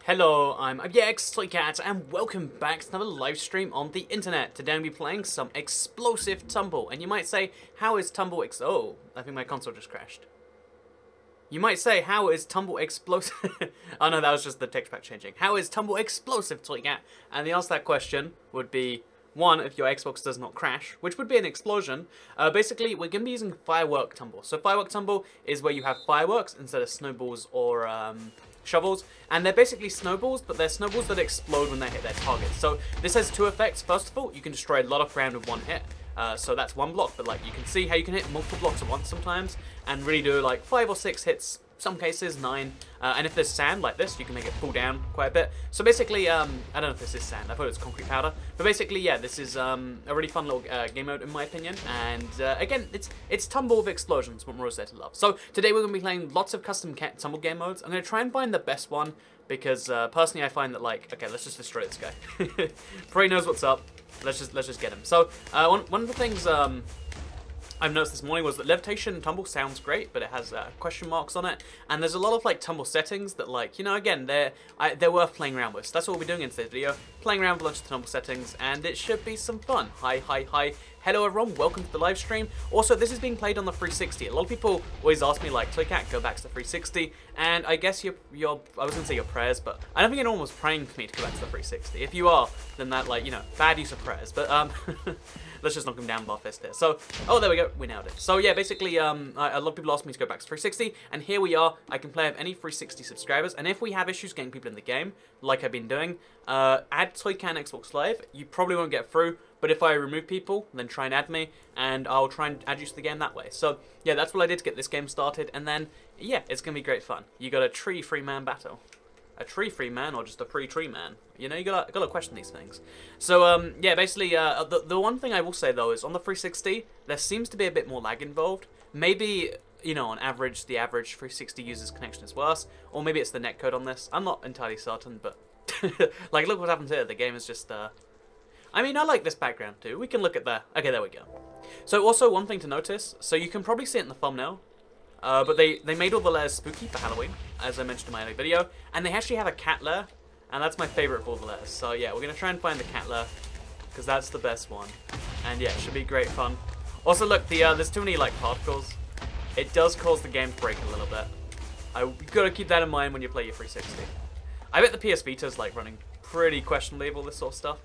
Hello, I'm Toycat, and welcome back to another live stream on the internet. Today I'm going to be playing some explosive Tumble, and you might say, how is Tumble oh, I think my console just crashed. You might say, how is Tumble explosive? Oh no, that was just the text pack changing. How is Tumble explosive, Toycat? And the answer to that question would be, one, if your Xbox does not crash, which would be an explosion. Basically, we're going to be using Firework Tumble. So Firework Tumble is where you have fireworks instead of snowballs or shovels, and they're basically snowballs, but they're snowballs that explode when they hit their target. So this has two effects. First of all, you can destroy a lot of ground with one hit. So that's one block, but like you can see how you can hit multiple blocks at once sometimes, and really do like 5 or 6 hits, some cases 9. And if there's sand like this, you can make it fall down quite a bit. So basically, I don't know if this is sand. I thought it was concrete powder. But basically, yeah, this is a really fun little game mode in my opinion. And again, it's Tumble with explosions, what more is there to love? So today we're going to be playing lots of custom Tumble game modes. I'm going to try and find the best one because personally I find that like, okay, let's just destroy this guy. Prey knows what's up. Let's just get him. So one of the things I've noticed this morning was that Levitation Tumble sounds great, but it has question marks on it, and there's a lot of like Tumble settings that, like, you know, again, they're worth playing around with. So that's what we'll be doing in today's video, playing around with a bunch of Tumble settings, and it should be some fun. Hi. Hello everyone, welcome to the live stream. Also, this is being played on the 360. A lot of people always ask me, like, Toycat, go back to the 360, and I guess I was gonna say your prayers, but I don't think anyone was praying for me to go back to the 360. If you are, then that, like, you know, bad use of prayers, but let's just knock him down with our fist here. So, oh, there we go, we nailed it. So yeah, basically, a lot of people asked me to go back to 360, and here we are. I can play with any 360 subscribers, and if we have issues getting people in the game, like I've been doing, add Toycat Xbox Live. You probably won't get through, but if I remove people, then try and add me, and I'll try and add you to the game that way. So yeah, that's what I did to get this game started, and then, yeah, it's going to be great fun. You got a tree-free man battle. A tree-free man or just a free tree man? You know, you gotta question these things. So, yeah, basically, the one thing I will say, though, is on the 360, there seems to be a bit more lag involved. Maybe, you know, on average, the average 360 user's connection is worse, or maybe it's the netcode on this. I'm not entirely certain, but, like, look what happens here. The game is just, I mean, I like this background, too. We can look at that. Okay, there we go. So, also, one thing to notice, so you can probably see it in the thumbnail, but they made all the layers spooky for Halloween, as I mentioned in my other video, and they actually have a cat lair, and that's my favorite of all the layers. So yeah, we're going to try and find the cat lair, because that's the best one, and yeah, it should be great fun. Also look, there's too many like particles. It does cause the game to break a little bit. You've got to keep that in mind when you play your 360. I bet the PS Vita's like running pretty questionably with all this sort of stuff,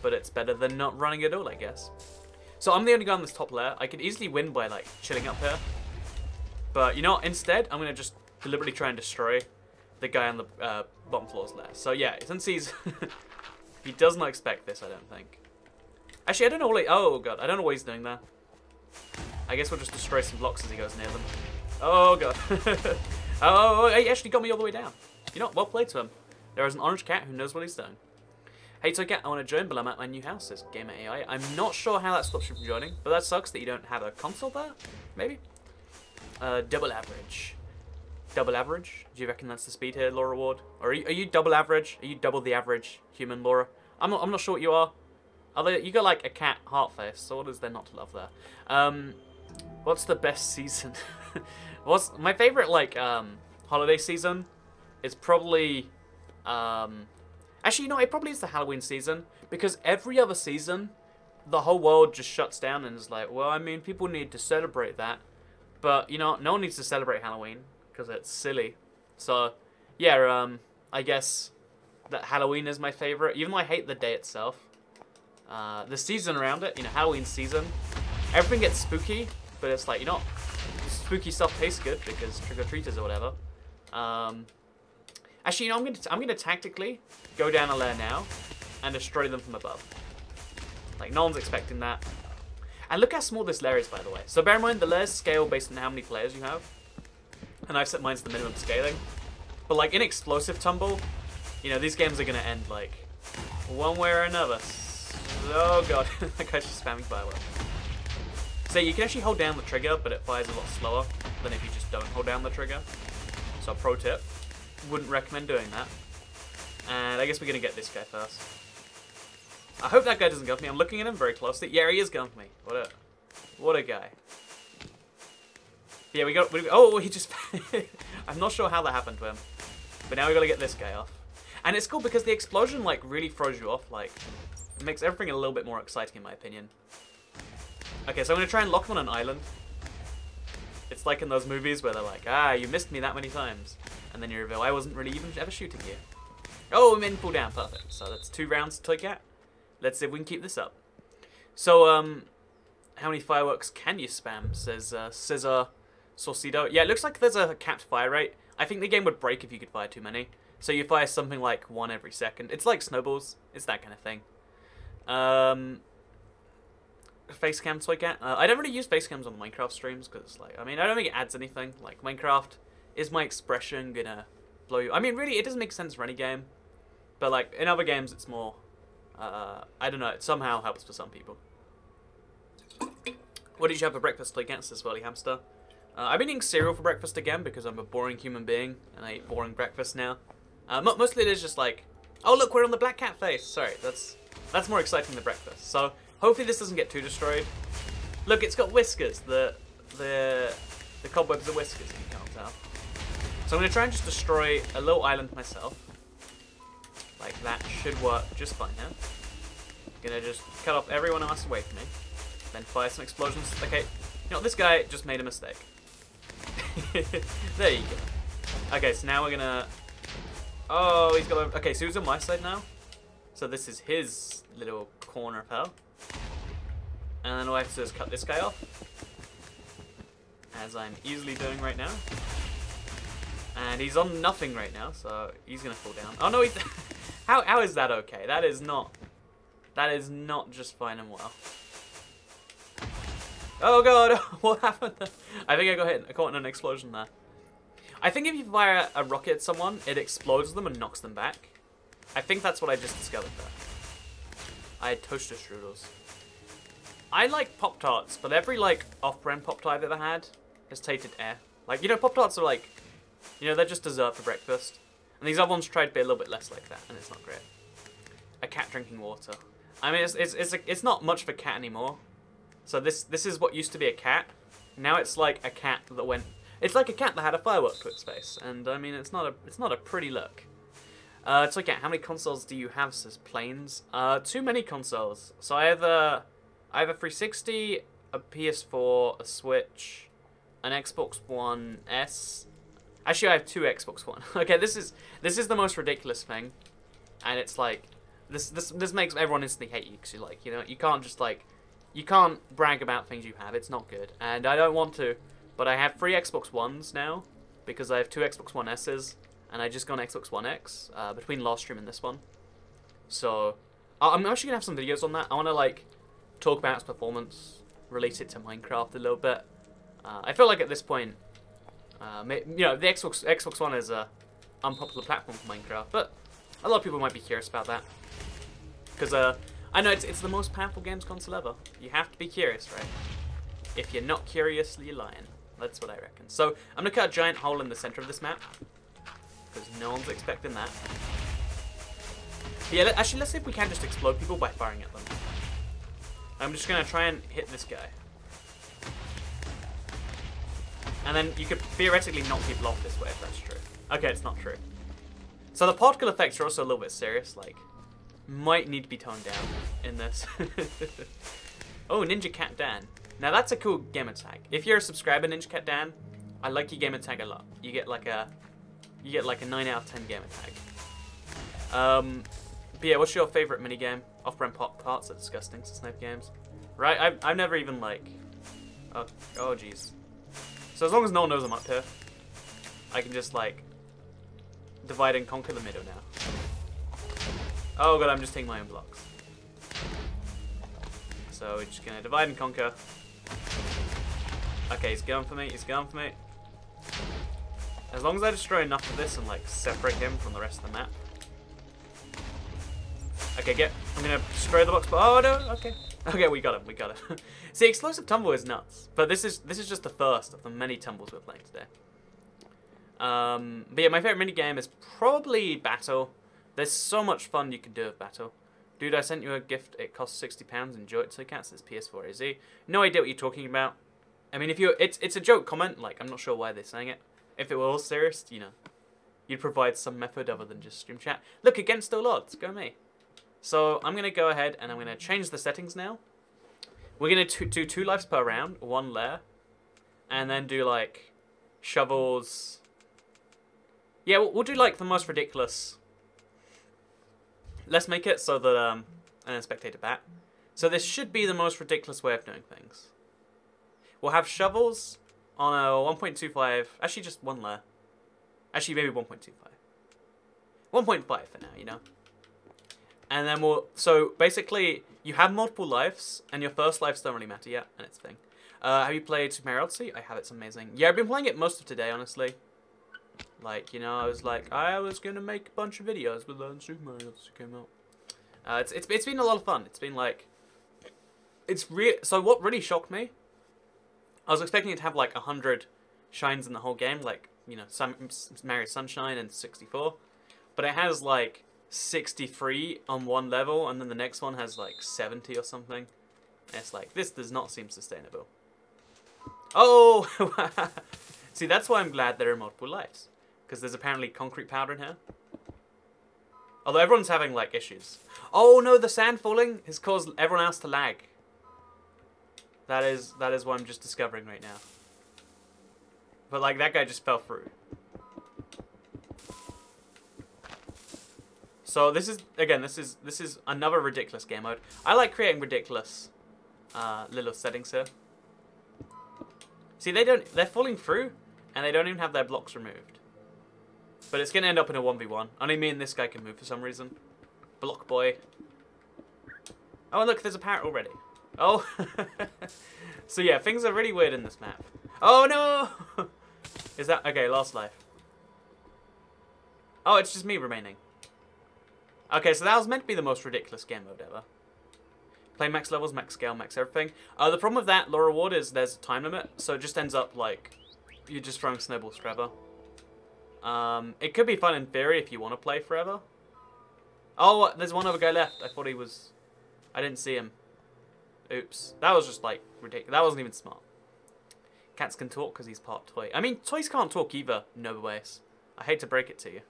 but it's better than not running at all, I guess. So I'm the only guy on this top layer. I could easily win by like chilling up here. But, you know what, instead, I'm going to just deliberately try and destroy the guy on the bottom floor's lair. So, yeah, since he does not expect this, I don't think. Actually, I don't know what oh, God, I don't know what he's doing there. I guess we'll just destroy some blocks as he goes near them. Oh, God. Oh, he actually got me all the way down. You know what, well played to him. There is an orange cat who knows what he's doing. Hey, Toycat, I want to join, but I'm at my new house, says Gamer AI. I'm not sure how that stops you from joining, but that sucks that you don't have a console there, maybe? Double average. Double average? Do you reckon that's the speed here, Laura Ward? Or are you double average? Are you double the average human, Laura? I'm not sure what you are. You got like a cat heart face, so what is there not to love there? What's the best season? What's my favorite like holiday season? Is probably actually, you know, it probably is the Halloween season, because every other season the whole world just shuts down and is like, well, I mean, people need to celebrate that. But, you know, no one needs to celebrate Halloween, because it's silly. So, yeah, I guess that Halloween is my favorite, even though I hate the day itself. The season around it, you know, Halloween season, everything gets spooky, but it's like, you know, spooky stuff tastes good, because trick-or-treaters or whatever. Actually, you know, I'm gonna tactically go down a layer now, and destroy them from above. Like, no one's expecting that. And look how small this layer is, by the way. So bear in mind, the layers scale based on how many players you have. And I've set mine to the minimum scaling. But like in Explosive Tumble, you know, these games are going to end like one way or another. Oh god, that guy's just spamming fireworks. So you can actually hold down the trigger, but it fires a lot slower than if you just don't hold down the trigger. So pro tip, wouldn't recommend doing that. And I guess we're going to get this guy first. I hope that guy doesn't go for me. I'm looking at him very closely. Yeah, he is going for me. What a guy. Yeah, oh, he just... I'm not sure how that happened to him. But now we got to get this guy off. And it's cool because the explosion, like, really throws you off. Like, it makes everything a little bit more exciting, in my opinion. Okay, so I'm going to try and lock him on an island. It's like in those movies where they're like, ah, you missed me that many times. And then you reveal, I wasn't really even ever shooting you. Oh, I'm in full down. Perfect. So that's 2 rounds to Toy Cat. Let's see if we can keep this up. So, how many fireworks can you spam? Says Scissor Saucido. Yeah, it looks like there's a capped fire rate. I think the game would break if you could fire too many. So you fire something like 1 every second. It's like snowballs. It's that kind of thing. Facecam Toy Cat. I don't really use facecams on Minecraft streams because, like, I mean, I don't think it adds anything. Like, Minecraft, is my expression gonna blow you? I mean, really, it doesn't make sense for any game. But, like, in other games, it's more, I don't know, it somehow helps for some people. What did you have for breakfast, Toy Cat? Says Swirly Hamster. I've been eating cereal for breakfast again because I'm a boring human being and I eat boring breakfast now. Mostly it is just like, oh look, we're on the black cat face. Sorry, that's more exciting than breakfast. So hopefully this doesn't get too destroyed. Look, it's got whiskers. The cobwebs are whiskers, if you can't tell. So I'm gonna try and just destroy a little island myself. Like that should work just fine now. Gonna just cut off everyone else away from me. Then fire some explosions. Okay, you know what, this guy just made a mistake. There you go. Okay, so now we're gonna... Oh, he's got... Okay, so he's on my side now. So this is his little corner of hell. And then all I have to do is cut this guy off. As I'm easily doing right now. And he's on nothing right now, so he's gonna fall down. Oh no, he's... How is that okay? That is not just fine and well. Oh god, what happened there? I think I got hit. I caught in an explosion there. I think if you fire a rocket at someone, it explodes them and knocks them back. I think that's what I just discovered there. I had toaster strudels. I like Pop-Tarts, but every, like, off-brand Pop-Tart I've ever had has tasted air. Like, you know, Pop-Tarts are like, you know, they're just dessert for breakfast. And these other ones try to be a little bit less like that, and it's not great. A cat drinking water. I mean, it's not much of a cat anymore. So this is what used to be a cat. Now it's like a cat that went... It's like a cat that had a firework to its face. And, I mean, it's not a pretty look. It's like, how many consoles do you have, says Planes? Too many consoles. So I have a 360, a PS4, a Switch, an Xbox One S. Actually, I have 2 Xbox One. Okay, this is the most ridiculous thing. And it's like... This makes everyone instantly hate you. Because you're like, you know, you can't just, like... You can't brag about things you have. It's not good. And I don't want to. But I have 3 Xbox Ones now. Because I have 2 Xbox One S's. And I just got an Xbox One X. Between last stream and this one. So, I'm actually going to have some videos on that. I want to, like, talk about its performance. Relate it to Minecraft a little bit. I feel like at this point... you know, the Xbox One is a unpopular platform for Minecraft. But a lot of people might be curious about that. Because, I know it's the most powerful games console ever. You have to be curious, right? If you're not curious, you're lying. That's what I reckon. So, I'm going to cut a giant hole in the center of this map. Because no one's expecting that. But yeah, actually, let's see if we can just explode people by firing at them. I'm just going to try and hit this guy. And then you could theoretically knock people off this way if that's true. Okay, it's not true. So the particle effects are also a little bit serious, like... Might need to be toned down in this. Oh, Ninja Cat Dan. Now that's a cool gamer tag. If you're a subscriber, Ninja Cat Dan, I like your gamer tag a lot. You get like a 9 out of 10 gamer tag. But yeah, what's your favorite minigame? Off-brand Pop-Tarts are disgusting. Snipe games, right? I've never even like. Oh jeez. So as long as no one knows I'm up here, I can just like divide and conquer the middle now. Oh god, I'm just taking my own blocks. So we're just gonna divide and conquer. Okay, he's going for me, he's going for me. As long as I destroy enough of this and like separate him from the rest of the map. Okay, I'm gonna destroy the box, but oh no, okay. Okay, we got him. See, Explosive Tumble is nuts. But this is just the first of the many tumbles we're playing today. But yeah, my favorite minigame is probably Battle. There's so much fun you can do with Battle. Dude, I sent you a gift. It costs £60. Enjoy it, so cats. It's PS4 AZ. No idea what you're talking about. I mean, if you're, it's a joke comment. Like, I'm not sure why they're saying it. If it were all serious, you know, you'd provide some method other than just stream chat. Look, against all odds, go me. So I'm going to go ahead and I'm going to change the settings now. We're going to do 2 lives per round, 1 layer, and then do like shovels. Yeah, we'll do like the most ridiculous. Let's make it so that, and then spectator bat. So this should be the most ridiculous way of doing things. We'll have shovels on a 1.25, actually just 1 layer. Actually maybe 1.25. 1.5 for now, you know. And then so basically, you have multiple lives, and your first lives don't really matter yet, and it's a thing. Have you played Super Mario Odyssey? I have, it's amazing. Yeah, I've been playing it most of today, honestly. Like, you know, I was gonna make a bunch of videos, but then Super Mario Odyssey came out. It's been a lot of fun. It's been like, so what really shocked me, I was expecting it to have like 100 shines in the whole game, like, you know, Mario Sunshine and 64, but it has like 63 on one level, and then the next one has like 70 or something. And it's like, this does not seem sustainable. Oh! See, that's why I'm glad there are multiple lives, because there's apparently concrete powder in here. Although everyone's having like issues. Oh no, the sand falling has caused everyone else to lag. That is what I'm just discovering right now. But like, that guy just fell through. So this is, again, this is another ridiculous game mode. I like creating ridiculous little settings here. See, they're falling through, and they don't even have their blocks removed. But it's gonna end up in a 1v1. Only me and this guy can move for some reason. Block boy. Oh, and look, there's a parrot already. Oh. So yeah, things are really weird in this map. Oh no! Is that, okay, last life. Oh, it's just me remaining. Okay, so that was meant to be the most ridiculous game mode ever. Play max levels, max scale, max everything. The problem with that, low reward, is there's a time limit, so it just ends up like, you're just throwing snowballs forever. It could be fun in theory if you want to play forever. Oh, there's one other guy left. I thought he was, I didn't see him. Oops. That was just like ridiculous. That wasn't even smart. Cats can talk because he's part toy. I mean, toys can't talk either, no ways. I hate to break it to you.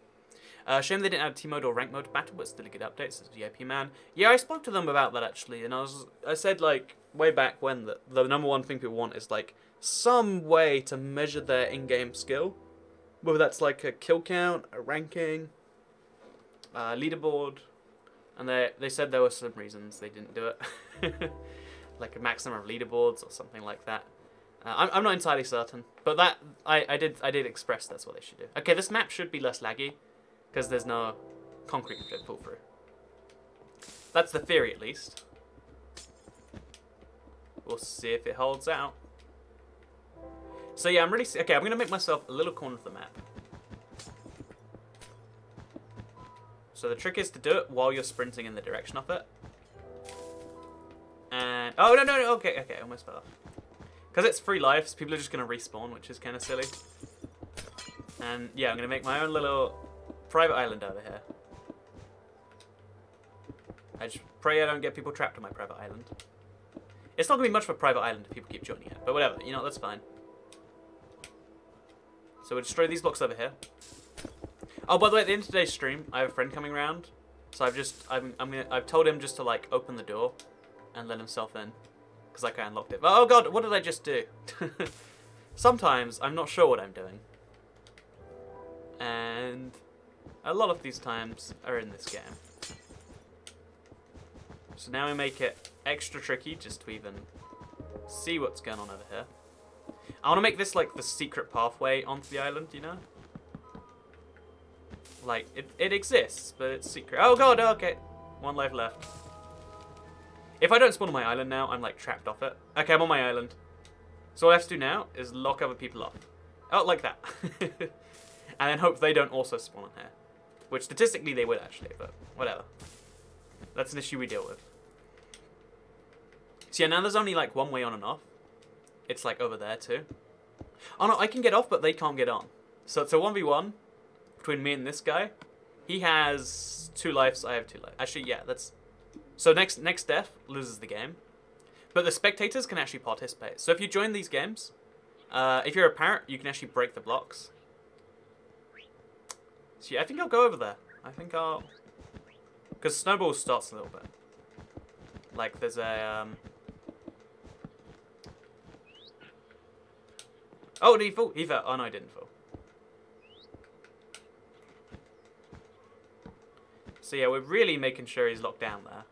Shame they didn't add T-mode or rank mode battle, but still a good update, says VIP man. Yeah, I spoke to them about that actually, and I said like way back when that the #1 thing people want is like some way to measure their in-game skill, whether that's like a kill count, a ranking, leaderboard, and they said there were some reasons they didn't do it, like a maximum of leaderboards or something like that. I'm not entirely certain, but that I did express that's what they should do. Okay, this map should be less laggy, because there's no concrete to pull through. That's the theory, at least. We'll see if it holds out. So yeah, I'm going to make myself a little corner of the map. So the trick is to do it while you're sprinting in the direction of it. And, oh, no, okay, almost fell off. Because it's 3 lives, people are just going to respawn, which is kind of silly. And yeah, I'm going to make my own little private island over here. I just pray I don't get people trapped on my private island. It's not going to be much of a private island if people keep joining it, but whatever, you know, that's fine. So we'll destroy these blocks over here. Oh, by the way, at the end of today's stream, I have a friend coming around. So I've told him just to like open the door and let himself in. Because like I unlocked it. But, oh god, what did I just do? Sometimes I'm not sure what I'm doing. And a lot of these times are in this game. So now we make it extra tricky just to even see what's going on over here. I want to make this like the secret pathway onto the island, you know? Like, it exists, but it's secret. Oh god, okay. 1 life left. If I don't spawn on my island now, I'm like trapped off it. Okay, I'm on my island. So all I have to do now is lock other people off. Oh, like that. And then hope they don't also spawn on here. Which statistically they would actually, but whatever. That's an issue we deal with. So yeah, now there's only like 1 way on and off. It's like over there too. Oh no, I can get off, but they can't get on. So it's a 1v1 between me and this guy. He has 2 lives, I have 2 lives. Actually, yeah, that's... So next death loses the game. But the spectators can actually participate. So if you join these games, if you're a parrot, you can actually break the blocks. So yeah, I think I'll go over there. I think I'll... Because Snowball starts a little bit. Like, there's a, Oh, did he fall? He fell. Oh, no, he didn't fall. So yeah, we're really making sure he's locked down there.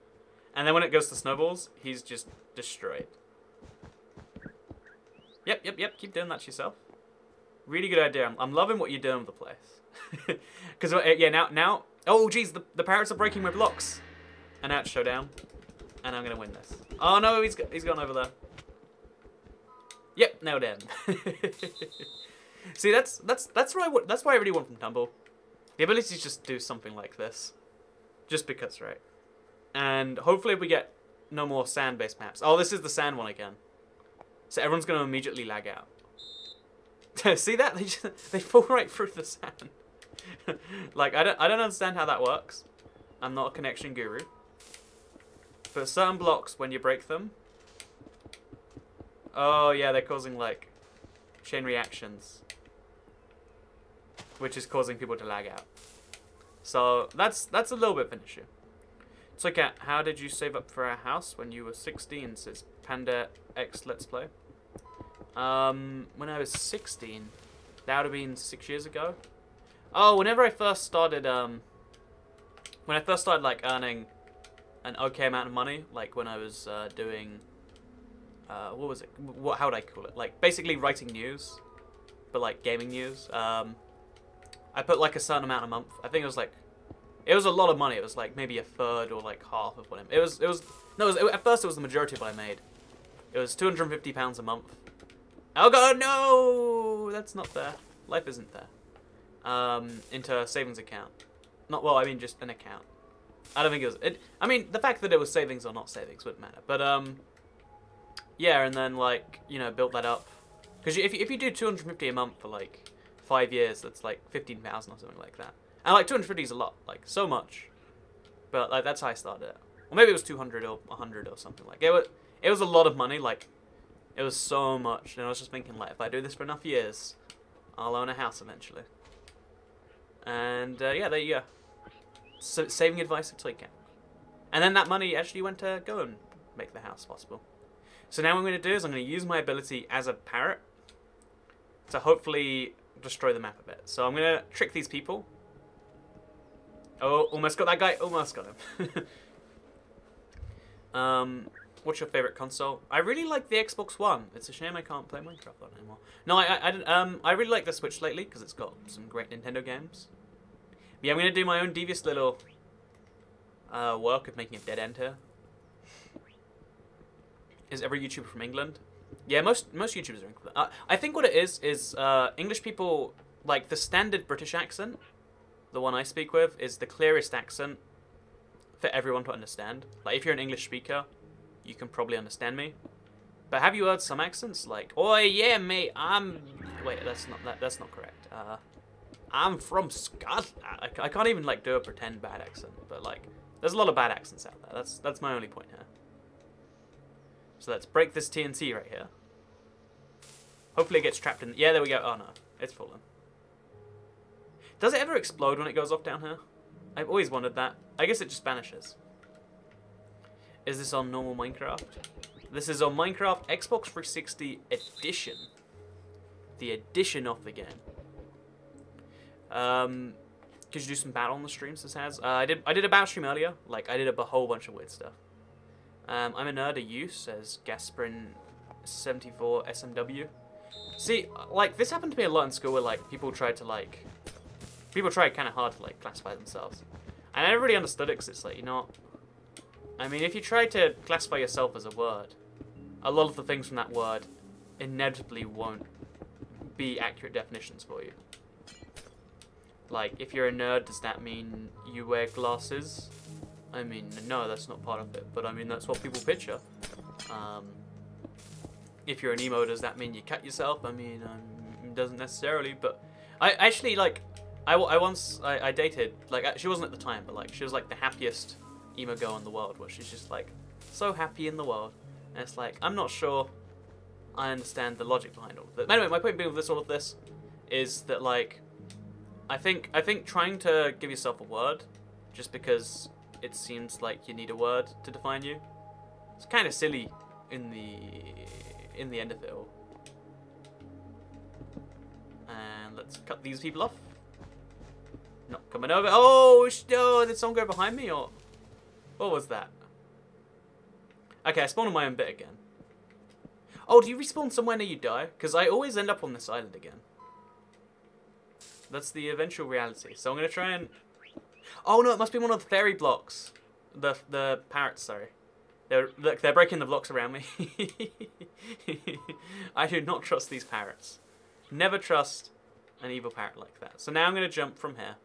And then when it goes to snowballs, he's just destroyed. Yep. Keep doing that to yourself. Really good idea. I'm loving what you're doing with the place. Because, yeah, now... Oh, geez, the parrots are breaking my blocks. And now it's showdown. And I'm going to win this. Oh, no, he's gone over there. Yep, nailed him. See, that's what I really want from Tumble. The ability to just do something like this. Just because, right? And hopefully we get no more sand-based maps. Oh, this is the sand one again. So everyone's going to immediately lag out. See that? They fall right through the sand. Like, I don't understand how that works. I'm not a connection guru. But certain blocks, when you break them... Oh, yeah, they're causing, like, chain reactions. Which is causing people to lag out. So, that's a little bit of an issue. So, Cat, how did you save up for a house when you were 16? Says Panda X Let's Play. When I was 16, that would have been 6 years ago. Oh, whenever I first started, like, earning an okay amount of money, like, when I was, doing, what was it? How would I call it? Like, basically writing news, but, like, gaming news. I put, like, a certain amount a month. I think it was, like, it was a lot of money. It was, like, maybe a third or, like, half of what at first it was the majority of what I made. It was £250 a month. Oh, God, no! That's not there. Life isn't there. Into a savings account. Well, I mean, just an account. I don't think it was... I mean, the fact that it was savings or not savings wouldn't matter. But, yeah, and then, like, you know, built that up. Because if you do 250 a month for, like, 5 years, that's, like, 15,000 or something like that. And, like, 250 is a lot. Like, so much. But, like, that's how I started it. Or maybe it was 200 or 100 or something. Like, it was a lot of money. Like, it was so much. And I was just thinking, like, if I do this for enough years, I'll own a house eventually. And, yeah, there you go. So, saving advice at Toy Camp. And then that money actually went to go and make the house possible. So now what I'm going to do is I'm going to use my ability as a parrot to hopefully destroy the map a bit. So I'm going to trick these people. Oh, almost got that guy. Almost got him. What's your favorite console? I really like the Xbox One. It's a shame I can't play Minecraft on it anymore. No, I really like the Switch lately because it's got some great Nintendo games. But yeah, I'm going to do my own devious little work of making a dead end here. Is every YouTuber from England? Yeah, most YouTubers are England. I think what it is English people, like, the standard British accent, the one I speak with, is the clearest accent for everyone to understand. Like, if you're an English speaker, you can probably understand me. But have you heard some accents? Like, oh yeah, mate, wait, that's not correct. I'm from Scotland. I can't even, like, do a pretend bad accent, but, like, there's a lot of bad accents out there. That's my only point here. So let's break this TNT right here. Hopefully it gets trapped in... Yeah, there we go. Oh, no. It's fallen. Does it ever explode when it goes off down here? I've always wondered that. I guess it just vanishes. Is this on normal Minecraft? This is on Minecraft Xbox 360 Edition. The edition of the game. Could you do some battle on the streams this has? I did a battle stream earlier. Like, I did a whole bunch of weird stuff. I'm a nerd of use, says Gasprin74 SMW. See, like, this happened to me a lot in school where, like, people tried kind of hard to, like, classify themselves. And I never really understood it because it's like, you know, I mean, if you try to classify yourself as a word, a lot of the things from that word inevitably won't be accurate definitions for you. Like, if you're a nerd, does that mean you wear glasses? I mean, no, that's not part of it, but I mean, that's what people picture. If you're an emo, does that mean you cut yourself? I mean, it doesn't necessarily, but I actually, like, I dated, like, she wasn't at the time, but, like, she was, like, the happiest emo girl in the world, where she's just, like, so happy in the world, and it's like, I'm not sure I understand the logic behind all of it. Anyway, my point being with all of this is that, like, I think trying to give yourself a word, just because it seems like you need a word to define you, it's kind of silly in the end of it all. And let's cut these people off. Not coming over. Oh, no, did someone go behind me, or what was that? Okay, I spawned on my own bit again. Oh, do you respawn somewhere near you die? Because I always end up on this island again. That's the eventual reality. So I'm going to try and... Oh, no, it must be one of the fairy blocks. The parrots, sorry. Look, they're breaking the blocks around me. I do not trust these parrots. Never trust an evil parrot like that. So now I'm going to jump from here.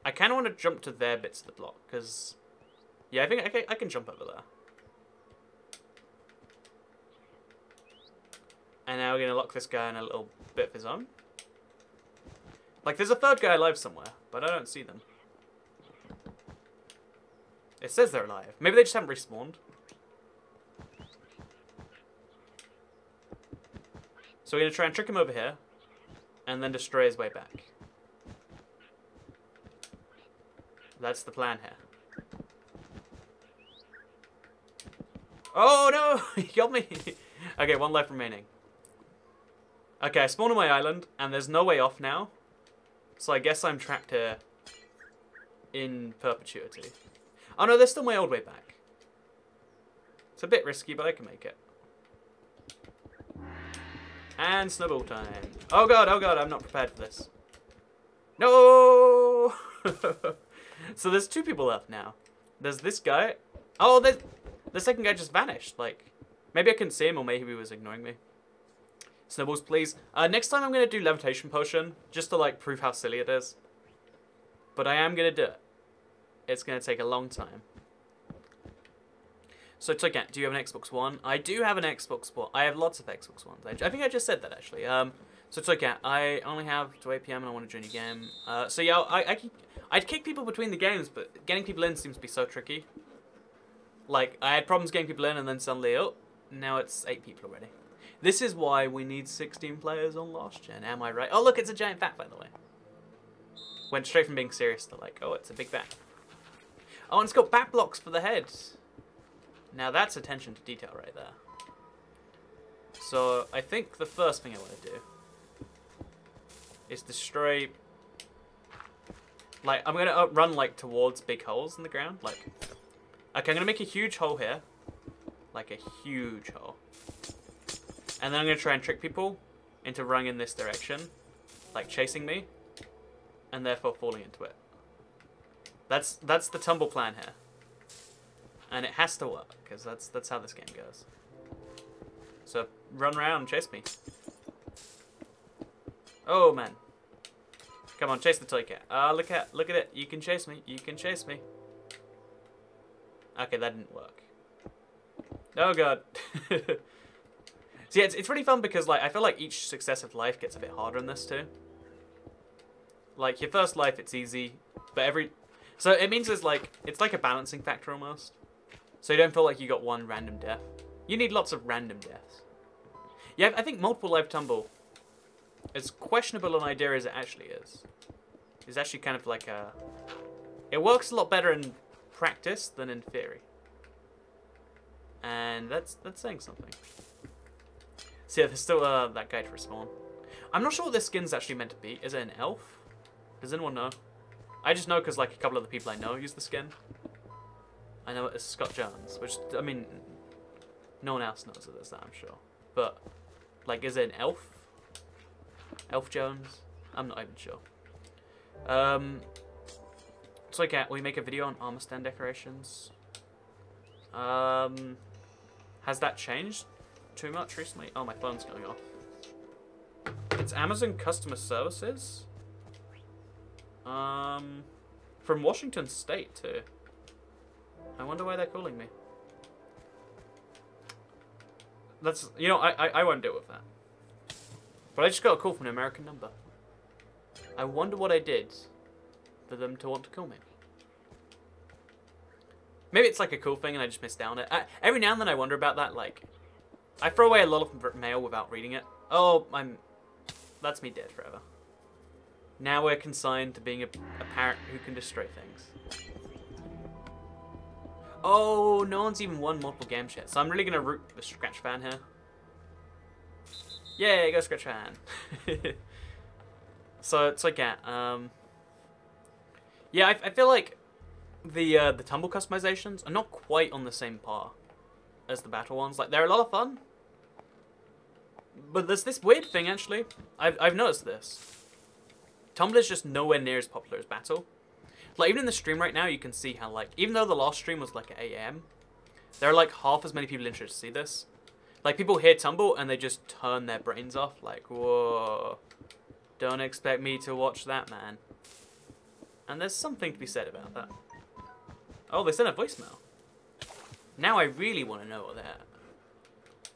I kind of want to jump to their bits of the block, because... Yeah, I think I can jump over there. And now we're going to lock this guy in a little bit of his own. Like, there's a third guy alive somewhere, but I don't see them. It says they're alive. Maybe they just haven't respawned. So we're going to try and trick him over here, and then destroy his way back. That's the plan here. Oh no! He got me! Okay, one life remaining. Okay, I spawned on my island, and there's no way off now. So I guess I'm trapped here in perpetuity. Oh no, there's still my old way back. It's a bit risky, but I can make it. And snowball time. Oh god, I'm not prepared for this. No! So there's two people left now. There's this guy. Oh, the second guy just vanished. Like, maybe I couldn't see him, or maybe he was ignoring me. Snowballs, please. Next time I'm going to do Levitation Potion, just to, like, prove how silly it is. But I am going to do it. It's going to take a long time. So, Toycat, do you have an Xbox One? I do have an Xbox One. I have lots of Xbox Ones. I think I just said that, actually. So, Toycat, I only have to 8 PM and I want to join your game. So, yeah, I'd kick people between the games, but getting people in seems to be so tricky. Like, I had problems getting people in, and then suddenly, oh, now it's 8 people already. This is why we need 16 players on last gen, am I right? Oh, look, it's a giant bat, by the way. Went straight from being serious to like, oh, it's a big bat. Oh, and it's got bat blocks for the head. Now that's attention to detail right there. So, I think the first thing I want to do is destroy... Like, I'm going to run, like, towards big holes in the ground. Like, okay, I'm going to make a huge hole here. Like, a huge hole. And then I'm going to try and trick people into running in this direction. Like, chasing me. And therefore falling into it. That's the tumble plan here. And it has to work, because that's how this game goes. So, run around and chase me. Oh, man. Come on, chase the toy cat. Look at it. You can chase me. You can chase me. Okay, that didn't work. Oh, God. So, yeah, it's really fun because, like, I feel like each successive life gets a bit harder in this, too. Like, your first life, it's easy, but so it means it's like a balancing factor almost. So you don't feel like you got one random death. You need lots of random deaths. Yeah, I think multiple life tumble, as questionable an idea as it actually is actually kind of like a... It works a lot better in practice than in theory. And that's saying something. So yeah, there's still that guy to respawn. I'm not sure what this skin's actually meant to be. Is it an elf? Does anyone know? I just know because like a couple of the people I know use the skin. I know it's Scott Jones, which, I mean, no one else knows it as that, I'm sure. But, like, is it an elf? Elf Jones? I'm not even sure. So like, we make a video on armor stand decorations. Has that changed too much recently? Oh, my phone's going off. It's Amazon Customer Services. From Washington State, too. I wonder why they're calling me. That's, you know, I won't deal with that. But I just got a call from an American number. I wonder what I did for them to want to call me. Maybe it's like a cool thing and I just missed out on it. Every now and then I wonder about that, like... I throw away a lot of mail without reading it. Oh, that's me dead forever. Now we're consigned to being a parrot who can destroy things. Oh, no one's even won multiple games yet, so I'm really gonna root the Scratch Fan here. Yay, go Scratch Fan! So it's like, yeah, I feel like the tumble customizations are not quite on the same par as the battle ones. Like, they're a lot of fun, but there's this weird thing actually. I've noticed this. Tumble is just nowhere near as popular as battle. Like, even in the stream right now, you can see how, like, even though the last stream was like at 8 AM, there are like half as many people interested to see this. Like, people hear Tumble and they just turn their brains off. Like, whoa, don't expect me to watch that, man. And there's something to be said about that. Oh, they sent a voicemail. Now I really want to know what they're...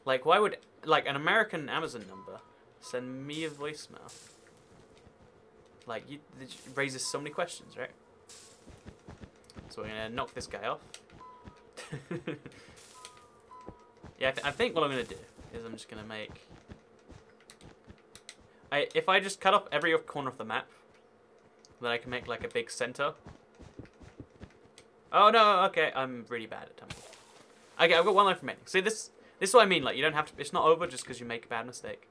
Like, why would, like, an American Amazon number send me a voicemail? Like, it raises so many questions, right? So we're going to knock this guy off. Yeah, I think what I'm going to do is I'm just going to make... if I just cut off every corner of the map, then I can make, like, a big center. Oh, no, okay, I'm really bad at Tumble. Okay, I've got one life remaining. See, this is what I mean. Like, you don't have to... It's not over just because you make a bad mistake.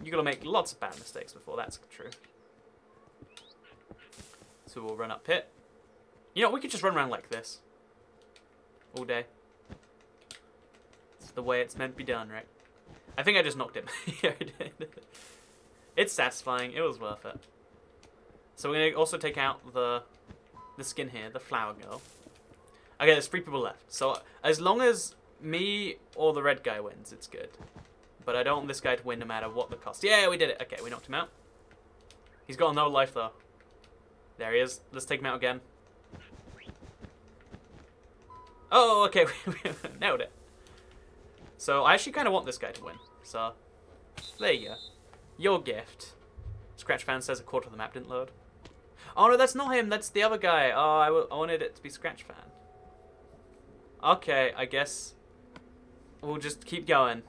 You got to make lots of bad mistakes before that's true. So we'll run up here. You know, we could just run around like this. All day. It's the way it's meant to be done, right? I think I just knocked him. Yeah, I did. It's satisfying. It was worth it. So we're going to also take out the skin here, the flower girl. Okay, there's 3 people left. So as long as me or the red guy wins, it's good. But I don't want this guy to win no matter what the cost. Yeah, we did it. Okay, we knocked him out. He's got no life, though. There he is. Let's take him out again. Oh, okay. We nailed it. So I actually kind of want this guy to win. So there you go. Your gift. Scratch Fan says a quarter of the map didn't load. Oh, no, that's not him. That's the other guy. Oh, I wanted it to be Scratch Fan. Okay, I guess we'll just keep going.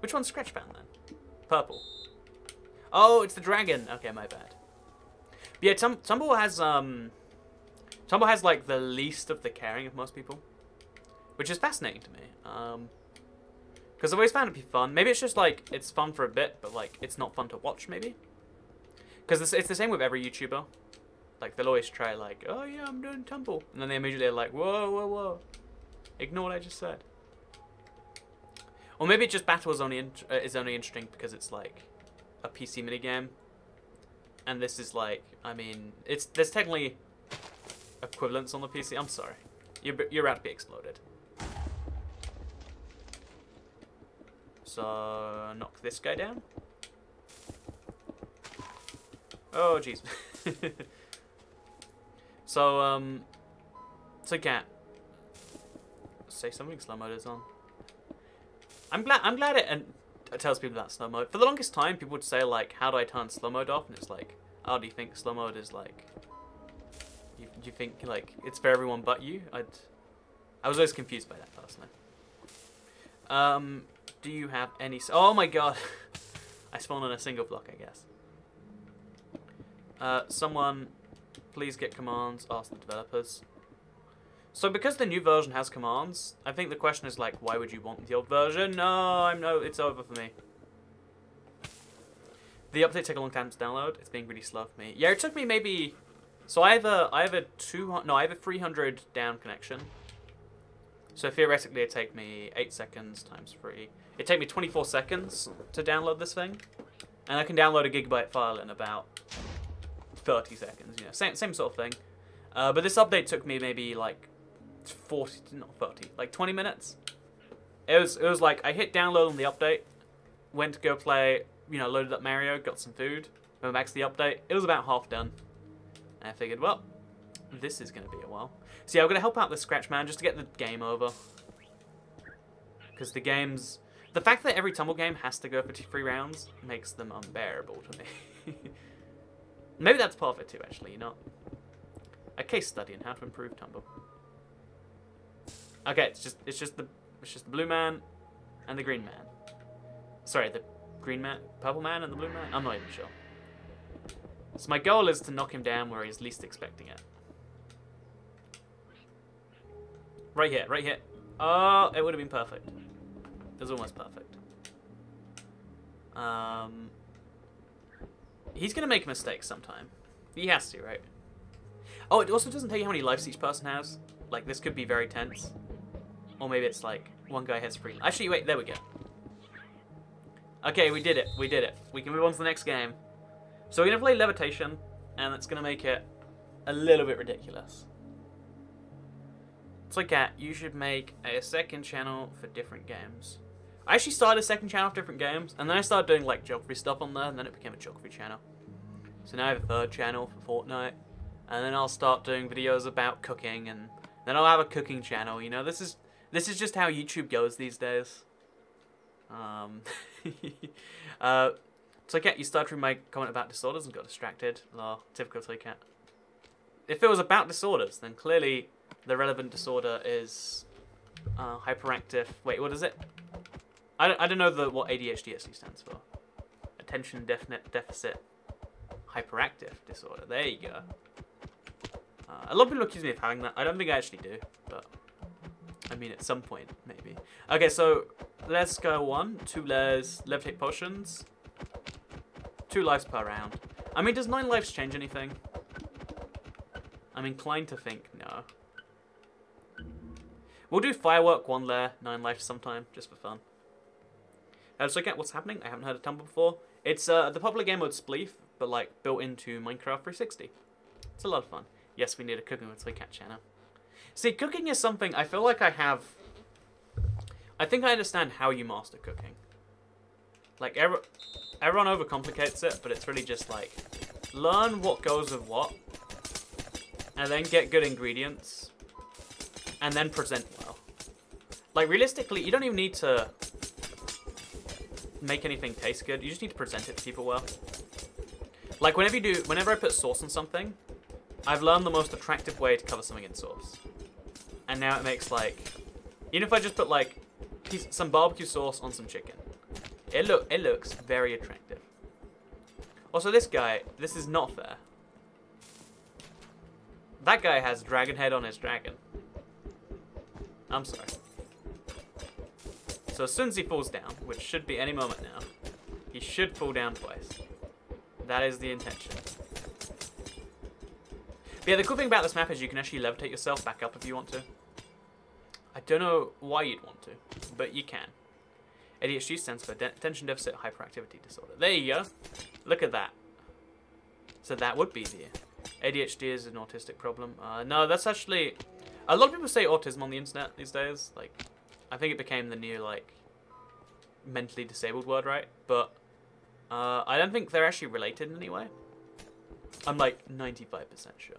Which one's Scratch Fan, then? Purple. Oh, it's the dragon. Okay, my bad. But yeah, Tumble has like the least of the caring of most people, which is fascinating to me. Because I've always found it to be fun. Maybe it's just like it's fun for a bit, but like it's not fun to watch. Maybe because it's the same with every YouTuber. Like they'll always try like, oh yeah, I'm doing Tumble, and then they immediately are like, whoa, whoa, whoa, ignore what I just said. Or maybe just battle is only interesting because it's like a PC minigame. And this is like, I mean, there's technically equivalents on the PC. I'm sorry. You're about to be exploded. So, knock this guy down. Oh, jeez. So, Cat. Say something, slow mode is on. I'm glad it tells people that slow mode. For the longest time, people would say, like, how do I turn slow mode off? And it's like, oh, do you think slow mode is, like... Do you think, like, it's for everyone but you? I was always confused by that, personally. Do you have any... Oh, my God. I spawned on a single block, I guess. Someone, please get commands. Ask the developers. So because the new version has commands, I think the question is like, why would you want the old version? No, it's over for me. The update took a long time to download. It's being really slow for me. Yeah, it took me maybe. So I have a 300 down connection. So theoretically, it'd take me 8 seconds times 3. It'd take me 24 seconds to download this thing, and I can download a gigabyte file in about 30 seconds. You know, same sort of thing. But this update took me maybe like 20 minutes. It was like I hit download on the update, went to go play, you know, loaded up Mario, got some food, went back to the update. It was about half done. And I figured, well, this is going to be a while. So yeah, I'm going to help out the Scratch Man just to get the game over. Because the fact that every Tumble game has to go for 3 rounds makes them unbearable to me. Maybe that's part of it too, actually, you know. A case study on how to improve Tumble. Okay, it's just the blue man and the green man. Sorry, the green man, purple man and the blue man? I'm not even sure. So my goal is to knock him down where he's least expecting it. Right here, right here. Oh, it would have been perfect. It was almost perfect. He's going to make a mistake sometime. He has to, right? Oh, it also doesn't tell you how many lives each person has. Like, this could be very tense. Or maybe it's like, one guy has 3. Actually, wait, there we go. Okay, we did it. We did it. We can move on to the next game. So we're going to play Levitation, and that's going to make it a little bit ridiculous. It's like, Cat, you should make a second channel for different games. I actually started a second channel for different games, and then I started doing, like, geography stuff on there, and then it became a geography channel. So now I have a third channel for Fortnite, and then I'll start doing videos about cooking, and then I'll have a cooking channel, you know? This is just how YouTube goes these days. So Cat, you started with my comment about disorders and got distracted. Oh, typical Cat. If it was about disorders, then clearly the relevant disorder is hyperactive. Wait, what is it? I don't know what ADHD actually stands for. Attention deficit hyperactive disorder. There you go. A lot of people accuse me of having that. I don't think I actually do, but I mean at some point maybe. Okay, so let's go 1, 2 layers, levitate potions. 2 lives per round. I mean, does 9 lives change anything? I'm inclined to think no. We'll do firework 1 layer, 9 lives sometime, just for fun. Let's look at what's happening. I haven't heard of Tumble before. It's the popular game mode Spleef, but like built into Minecraft 360. It's a lot of fun. Yes, we need a cooking with Cat channel. See, cooking is something I feel like I have. I think I understand how you master cooking. Like everyone overcomplicates it, but it's really just like learn what goes with what, and then get good ingredients, and then present well. Like realistically, you don't even need to make anything taste good. You just need to present it to people well. Like whenever I put sauce on something, I've learned the most attractive way to cover something in sauce. And now it makes like, even if I just put like some barbecue sauce on some chicken, it looks very attractive. Also, this guy, this is not fair. That guy has dragon head on his dragon. I'm sorry. So as soon as he falls down, which should be any moment now, he should fall down twice. That is the intention. But yeah, the cool thing about this map is you can actually levitate yourself back up if you want to. I don't know why you'd want to, but you can. ADHD stands for Attention Deficit Hyperactivity Disorder. There you go. Look at that. So that would be the ADHD is an autistic problem. No, that's actually... A lot of people say autism on the internet these days. Like, I think it became the new, like, mentally disabled word, right? But I don't think they're actually related in any way. I'm, like, 95% sure.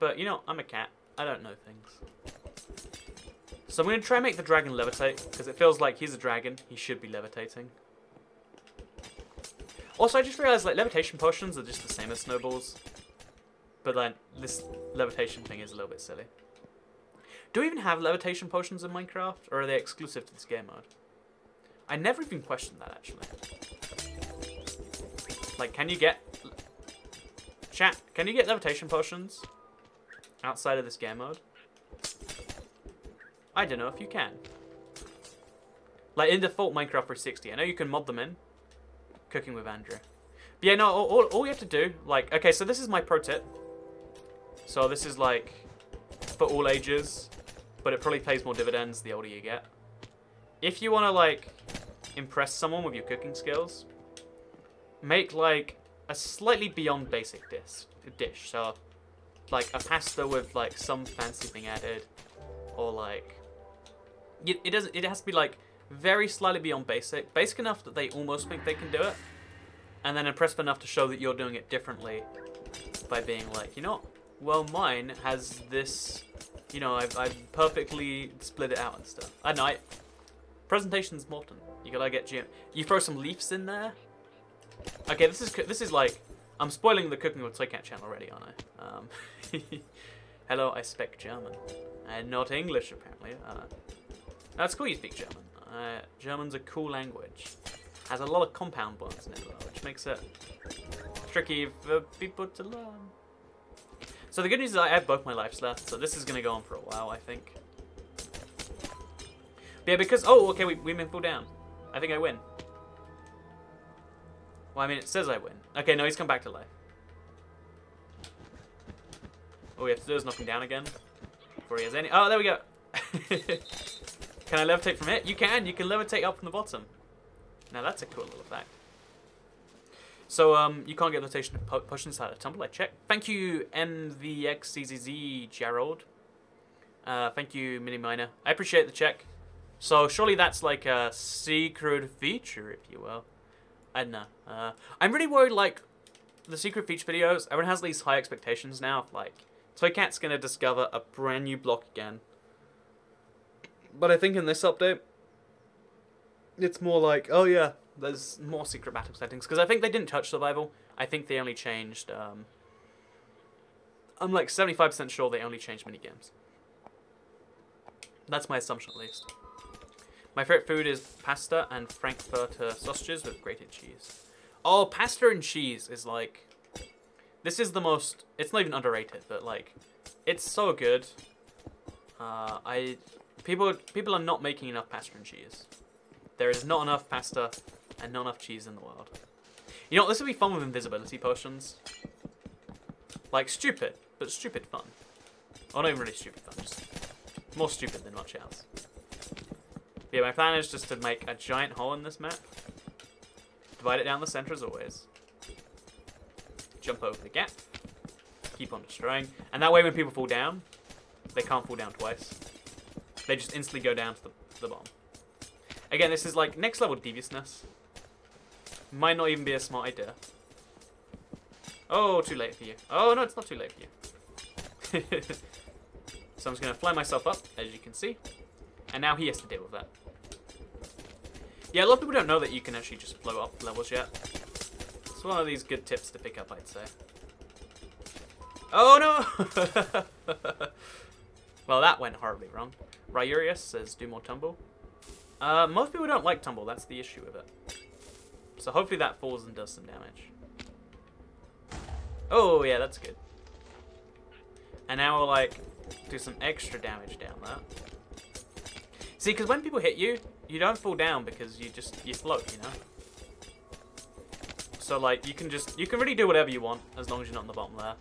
But, you know, I'm a cat. I don't know things. So I'm going to try and make the dragon levitate, because it feels like he's a dragon. He should be levitating. Also, I just realized, like, levitation potions are just the same as snowballs. But then, this levitation thing is a little bit silly. Do we even have levitation potions in Minecraft, or are they exclusive to this game mode? I never even questioned that, actually. Like, can you get... Chat, can you get levitation potions outside of this game mode? I don't know if you can. Like, in default Minecraft 360, I know you can mod them in. Cooking with Andrew. But yeah, no, all you have to do, like... Okay, so this is my pro tip. So this is, like, for all ages. But it probably pays more dividends the older you get. If you want to, like, impress someone with your cooking skills, make, like, a slightly beyond basic dish. So, like, a pasta with, like, some fancy thing added. Or, like... It has to be, like, very slightly beyond basic. Basic enough that they almost think they can do it. And then impressive enough to show that you're doing it differently. By being like, you know, well, mine has this... You know, I've perfectly split it out and stuff. I know, presentation's important. You gotta get you throw some leaves in there. Okay, this is like... I'm spoiling the Cooking with Cat channel already, aren't I? Hello, I speak German. And not English, apparently. That's cool you speak German. German's a cool language. has a lot of compound bullets in it, though, which makes it tricky for people to learn. So the good news is I have both my lives left, so this is going to go on for a while, I think. But yeah, because... Oh, okay, women fall down. I think I win. Well, I mean, it says I win. Okay, no, he's come back to life. All we have to do is knock him down again. Before he has any... Oh, there we go. Can I levitate from it? You can. You can levitate up from the bottom. Now, that's a cool little fact. So, you can't get levitation push inside a tumble, I checked. Thank you, MVXCZZ Gerald. Thank you, Mini Miner. I appreciate the check. So, surely that's like a secret feature, if you will. I don't know. I'm really worried, like, the secret feature videos, everyone has these high expectations now of, like, Toy Cat's gonna discover a brand new block again. But I think in this update, it's more like, oh yeah, there's more secret battle settings. Because I think they didn't touch survival. I think they only changed, I'm like 75% sure they only changed minigames. That's my assumption at least. My favourite food is pasta and Frankfurter sausages with grated cheese. Oh, pasta and cheese is like... This is the most... It's not even underrated, but like... It's so good. People are not making enough pasta and cheese. There is not enough pasta and not enough cheese in the world. You know, this would be fun with invisibility potions. Like, stupid, but stupid fun. Oh, not even really stupid fun, just more stupid than much else. Yeah, my plan is just to make a giant hole in this map. Divide it down the center as always. Jump over the gap. Keep on destroying. And that way when people fall down, they can't fall down twice. They just instantly go down to the bottom. Again, this is like next level deviousness. Might not even be a smart idea. Oh, too late for you. Oh, no, it's not too late for you. So I'm just going to fly myself up, as you can see. And now he has to deal with that. Yeah, a lot of people don't know that you can actually just blow up levels yet. It's one of these good tips to pick up, I'd say. Oh, no! Well, that went horribly wrong. Ryurius says, do more tumble. Most people don't like tumble, that's the issue with it. So hopefully that falls and does some damage. Oh, yeah, that's good. And now we'll, like, do some extra damage down there. See, because when people hit you, you don't fall down because you float, you know? So, like, you can really do whatever you want as long as you're not on the bottom there.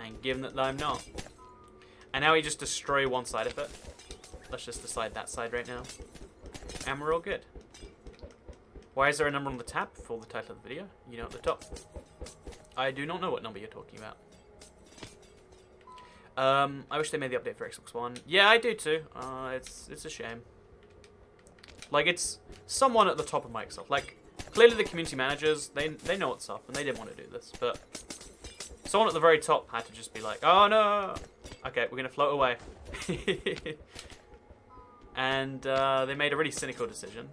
And given that I'm not. And now we just destroy one side of it. Let's just decide that side right now. And we're all good. Why is there a number on the tab before the title of the video? You know, at the top. I do not know what number you're talking about. I wish they made the update for Xbox One. Yeah, I do too. It's a shame. Like, it's someone at the top of Microsoft. Like, clearly the community managers, they know what's up, and they didn't want to do this, but someone at the very top had to just be like, oh no! Okay, we're gonna float away. And they made a really cynical decision.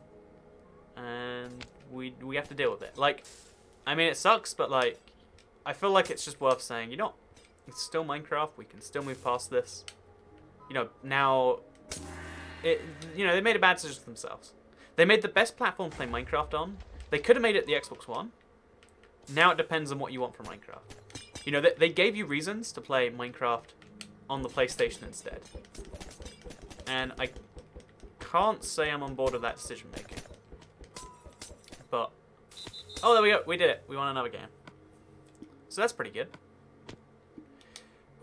And we have to deal with it. Like, I mean, it sucks, but like, I feel like it's just worth saying, you know, it's still Minecraft, we can still move past this. You know, now, you know, they made a bad decision for themselves. They made the best platform to play Minecraft on. They could have made it the Xbox One. Now it depends on what you want from Minecraft. You know, they gave you reasons to play Minecraft on the PlayStation instead. And I can't say I'm on board with that decision making. But, oh, there we go, we did it. We won another game. So that's pretty good.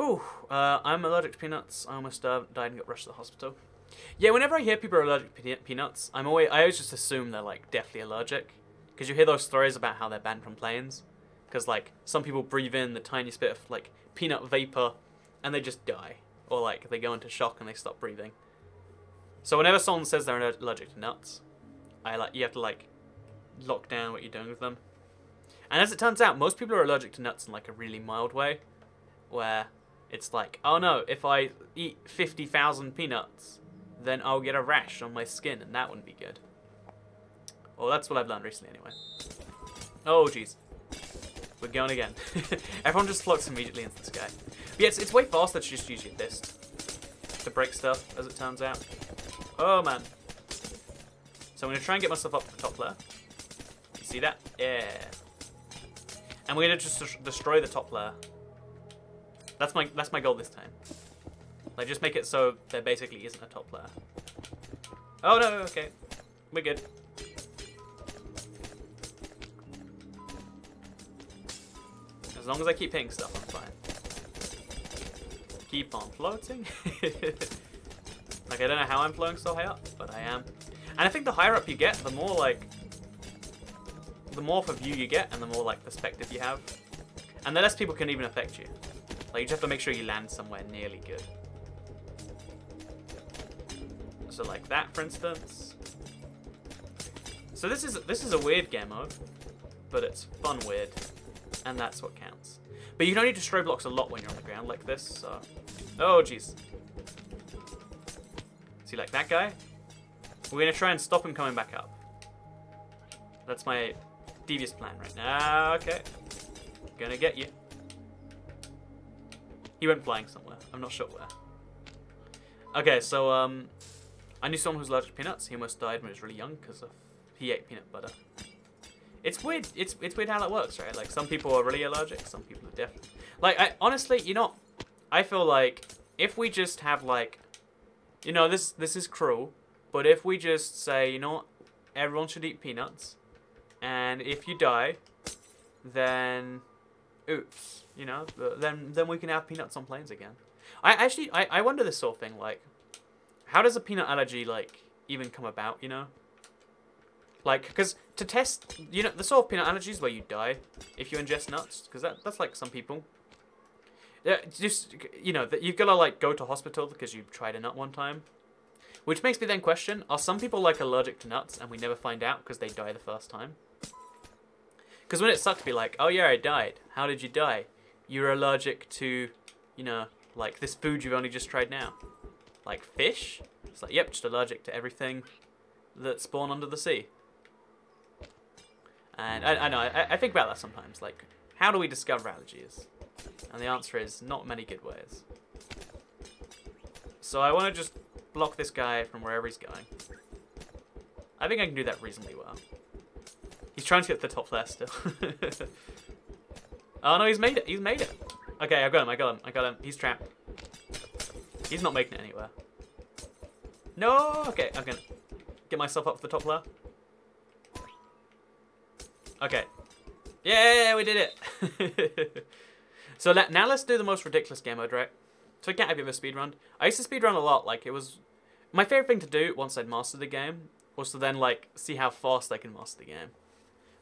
Ooh, I'm allergic to peanuts. I almost died and got rushed to the hospital. Yeah, whenever I hear people are allergic to peanuts, I always just assume they're like deathly allergic. Because you hear those stories about how they're banned from planes. Because like, some people breathe in the tiniest bit of like peanut vapor and they just die. Or like, they go into shock and they stop breathing. So whenever someone says they're allergic to nuts, you have to like, lock down what you're doing with them. And as it turns out, most people are allergic to nuts in like a really mild way. Where it's like, oh no, if I eat 50,000 peanuts, then I'll get a rash on my skin, and that wouldn't be good. Well, that's what I've learned recently anyway. Oh, jeez. We're going again. Everyone just floats immediately into the sky. But yeah, it's way faster to just use your fist to break stuff, as it turns out. Oh, man. So I'm going to try and get myself up to the top layer. You see that? Yeah. And we're going to just destroy the top layer. That's my goal this time. Like, just make it so there basically isn't a top layer. Oh, no, okay. We're good. As long as I keep hitting stuff, I'm fine. Keep on floating. Like, I don't know how I'm floating so high up, but I am. And I think the higher up you get, the more, like... the more of a view you get, and the more, like, perspective you have. And the less people can even affect you. Like, you just have to make sure you land somewhere nearly good. So, like that, for instance. So this is a weird game mode, but it's fun weird, and that's what counts. But you can only destroy blocks a lot when you're on the ground like this, so... Oh, jeez. See, like that guy? We're going to try and stop him coming back up. That's my devious plan right now. Okay. Gonna get you. He went flying somewhere. I'm not sure where. Okay, so, I knew someone who was allergic to peanuts. He almost died when he was really young because he ate peanut butter. It's weird. It's weird how that works, right? Like, some people are really allergic, some people are different. Like, honestly, you know, I feel like if we just have, like, you know, this is cruel, but if we just say, you know what, everyone should eat peanuts, and if you die, then, oops, you know, then we can have peanuts on planes again. I wonder this sort of thing, like, how does a peanut allergy, like, even come about, you know? Like, because to test, you know, the sort of peanut allergies where you die if you ingest nuts, because that's like some people. Yeah, just, you know, that you've got to, like, go to hospital because you tried a nut one time. Which makes me then question, are some people, like, allergic to nuts and we never find out because they die the first time? Because when it sucks to be like, oh yeah, I died. How did you die? You're allergic to, you know, like, this food you've only just tried now. Like fish? It's like, yep, just allergic to everything that's spawned under the sea. And I know, I think about that sometimes. Like, how do we discover allergies? And the answer is not many good ways. So I want to just block this guy from wherever he's going. I think I can do that reasonably well. He's trying to get to the top there still. Oh no, he's made it. He's made it. Okay, I got him. He's trapped. He's not making it anywhere. No! Okay, I'm gonna get myself up to the top layer. Okay. Yeah, we did it! So now let's do the most ridiculous game mode, right? So I can't have you ever speedrun. I used to speedrun a lot, like, it was... My favourite thing to do, once I'd mastered the game, was to then, like, see how fast I can master the game.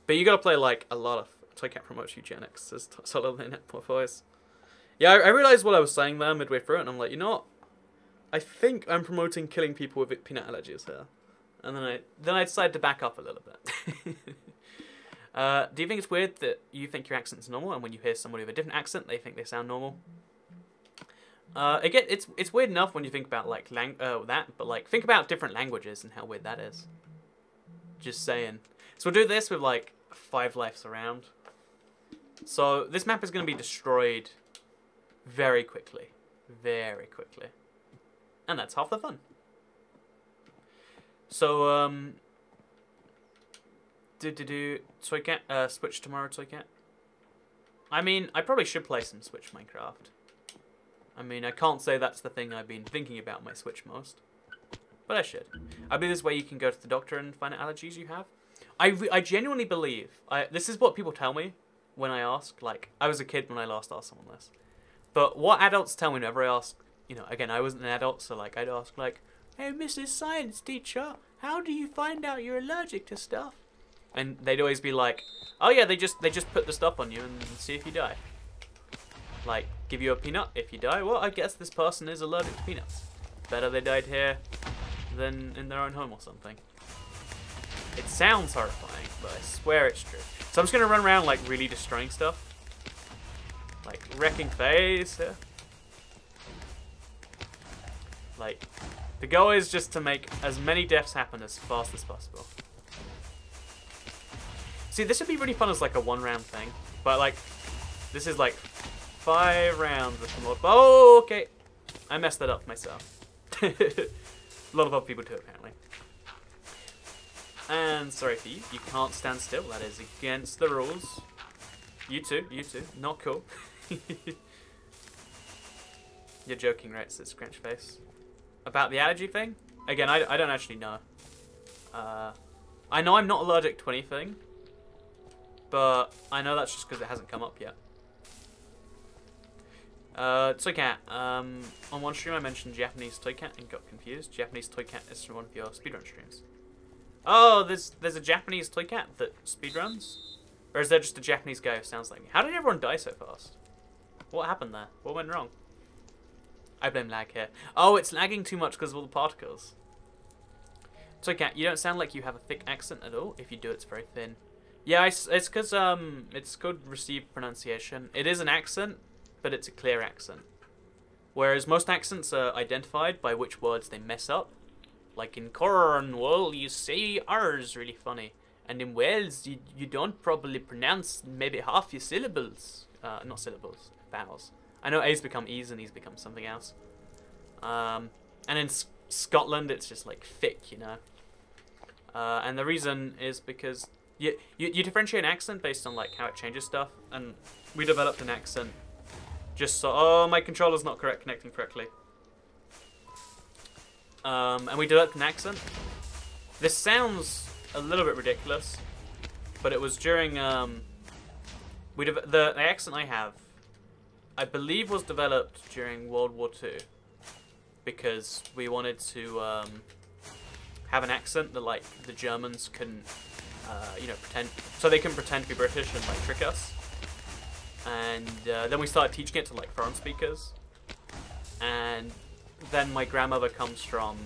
But you gotta play, like, a lot of... So I can't promote eugenics, as sort in it, poor voice. Yeah, I realised what I was saying there midway through it, and I'm like, you know what? I think I'm promoting killing people with peanut allergies here. And then I decided to back up a little bit. Do you think it's weird that you think your accent's normal, and when you hear somebody with a different accent, they think they sound normal? Again, it's weird enough when you think about, like, that, but, like, think about different languages and how weird that is. Just saying. So we'll do this with, like, 5 lives around. So this map is going to be destroyed very quickly. Very quickly. And that's half the fun. So, so I can't, Switch tomorrow, so I can't. I mean, I probably should play some Switch Minecraft. I mean, I can't say that's the thing I've been thinking about my Switch most. But I should. I believe this way you can go to the doctor and find out allergies you have. I genuinely believe, this is what people tell me when I ask, like, I was a kid when I last asked someone this. But what adults tell me whenever I ask, you know, again, I wasn't an adult, so, like, I'd ask, like, hey, Mrs. Science Teacher, how do you find out you're allergic to stuff? And they'd always be like, oh yeah, they just put the stuff on you and see if you die. Like, give you a peanut, if you die, well, I guess this person is allergic to peanuts. Better they died here than in their own home or something. It sounds horrifying, but I swear it's true. So I'm just going to run around, like, really destroying stuff. Like, wrecking phase here. Like, the goal is just to make as many deaths happen as fast as possible. See, this would be really fun as, like, a 1-round thing. But, like, this is, like, 5 rounds of more. Oh, okay. I messed that up myself. A lot of other people do, apparently. And sorry for you, you can't stand still. That is against the rules. You too, not cool. You're joking, right? Says Scratch Face. About the allergy thing? Again, I don't actually know. I know I'm not allergic to anything, but I know that's just because it hasn't come up yet. Toy Cat. On one stream I mentioned Japanese Toy Cat and got confused. Japanese Toy Cat is from one of your speedrun streams. Oh, there's a Japanese Toy Cat that speedruns? Or is there just a Japanese guy who sounds like me? How did everyone die so fast? What happened there? What went wrong? I blame lag here. Oh, it's lagging too much because of all the particles. Toy Cat, you don't sound like you have a thick accent at all. If you do, it's very thin. Yeah, it's because it's called received pronunciation. It is an accent, but it's a clear accent. Whereas most accents are identified by which words they mess up. Like in Cornwall, you say R's really funny. And in Wales, you don't properly pronounce maybe half your syllables. Not syllables, vowels. I know A's become E's and E's become something else. And in Scotland, it's just like thick, you know. And the reason is because you differentiate an accent based on like how it changes stuff. And we developed an accent just so... Oh, my controller's not connecting correctly. And we developed an accent. This sounds a little bit ridiculous, but it was during... the accent I have, I believe, was developed during World War II because we wanted to have an accent that like the Germans couldn't, you know, pretend, so they can pretend to be British and like trick us. And then we started teaching it to like foreign speakers. And then my grandmother comes from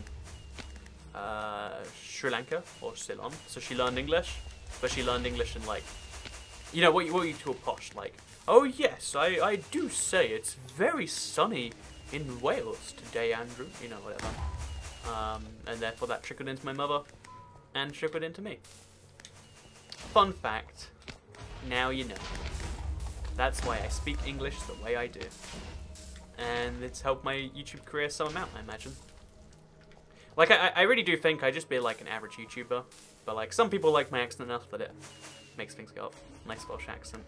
Sri Lanka or Ceylon, so she learned English, but she learned English in like, you know, what you call posh, like, oh yes, I do say it's very sunny in Wales today, Andrew, you know, whatever. And therefore that trickled into my mother and trickled into me. Fun fact, now you know. That's why I speak English the way I do. And it's helped my YouTube career some amount, I imagine. Like, I really do think I'd just be like an average YouTuber, but like some people like my accent enough that it makes things go up. Nice Welsh accent.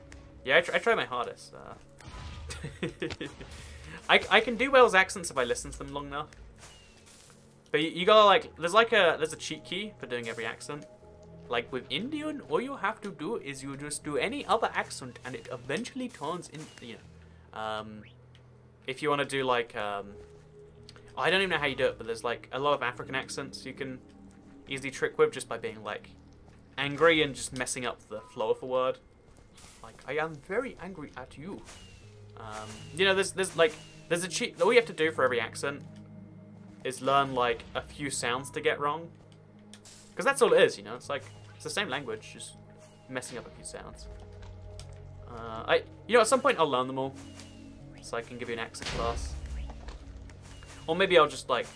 Yeah, I try my hardest. I can do Welsh accents if I listen to them long enough. But you gotta like, there's a cheat key for doing every accent. Like with Indian, all you have to do is you just do any other accent and it eventually turns in, you know. If you want to do like, I don't even know how you do it, but there's like a lot of African accents you can easily trick with just by being like angry and just messing up the flow of a word. Like, I am very angry at you. You know, there's a cheat. All you have to do for every accent is learn like a few sounds to get wrong. Because that's all it is, you know. It's like, it's the same language, just messing up a few sounds. You know, at some point I'll learn them all, so I can give you an accent class. Or maybe I'll just like,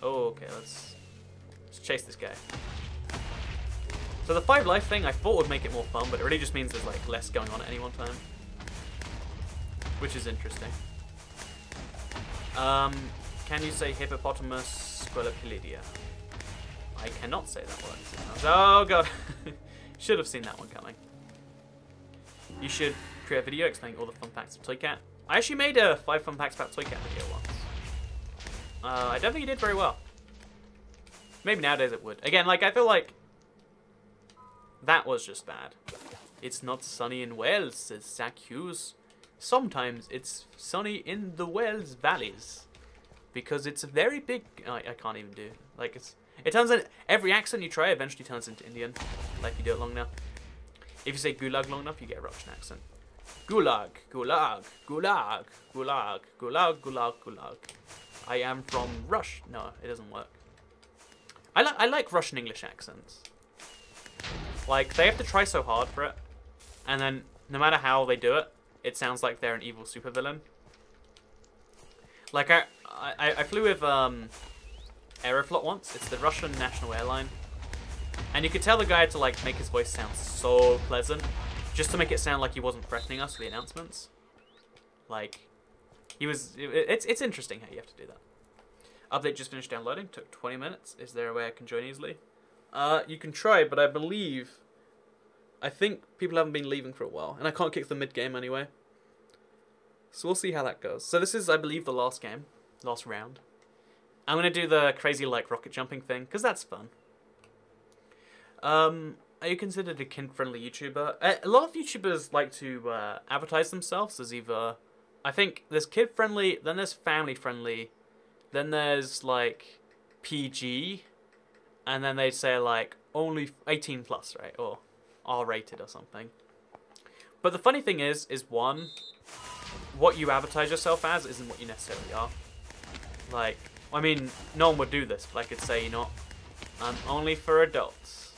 oh, okay, let's chase this guy. So the 5 life thing I thought would make it more fun, but it really just means there's like less going on at any one time. Which is interesting. Can you say hippopotamus squelopilidia? I cannot say that word. Oh god. Should have seen that one coming. You should create a video explaining all the fun facts of Toy Cat. I actually made a 5 fun facts about Toy Cat video once. I don't think it did very well. Maybe nowadays it would. Again, like, I feel like that was just bad. It's not sunny in Wales, says Zach Hughes. Sometimes it's sunny in the Wales valleys. Because it's a very big... I can't even do... Like, it turns out every accent you try eventually turns into Indian. Like, if you do it long enough. If you say gulag long enough, you get a Russian accent. Gulag, gulag, gulag, gulag, gulag, gulag, gulag. I am from Rush. No, it doesn't work. I like Russian English accents. Like, they have to try so hard for it. And then, no matter how they do it, it sounds like they're an evil supervillain. Like, I flew with Aeroflot once. It's the Russian national airline. And you could tell the guy had to, like, make his voice sound so pleasant. Just to make it sound like he wasn't threatening us with the announcements. Like, he was... It's interesting how you have to do that. Update just finished downloading. Took 20 minutes. Is there a way I can join easily? You can try, but I think people haven't been leaving for a while, and I can't kick the mid-game anyway. So we'll see how that goes. So this is, I believe, the last game. Last round. I'm going to do the crazy, like, rocket jumping thing, because that's fun. Are you considered a kid-friendly YouTuber? A lot of YouTubers like to advertise themselves as either... I think there's kid-friendly, then there's family-friendly, then there's, like, PG, and then they say, like, only 18 plus, right? Or R-rated or something. But the funny thing is one, what you advertise yourself as isn't what you necessarily are. Like, I mean, no one would do this, but I could say, you know, I'm only for adults.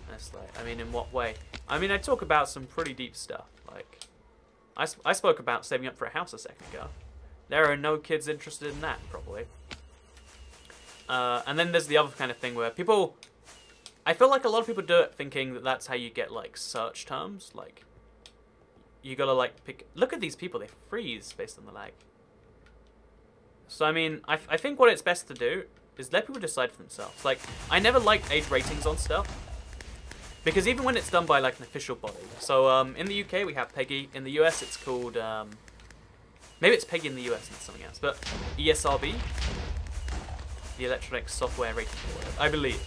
And it's like, I mean, in what way? I mean, I talk about some pretty deep stuff. Like, I spoke about saving up for a house a second ago. There are no kids interested in that, probably. And then there's the other kind of thing where people... I feel like a lot of people do it thinking that that's how you get, like, search terms. Like, you gotta, like, pick... Look at these people, they freeze based on the lag. So, I mean, I think what it's best to do is let people decide for themselves. Like, I never liked age ratings on stuff. Because even when it's done by, like, an official body. So, in the UK, we have PEGI. In the US, it's called, maybe it's PEGI in the US and it's something else. But ESRB, the Electronic Software Rating Board, I believe.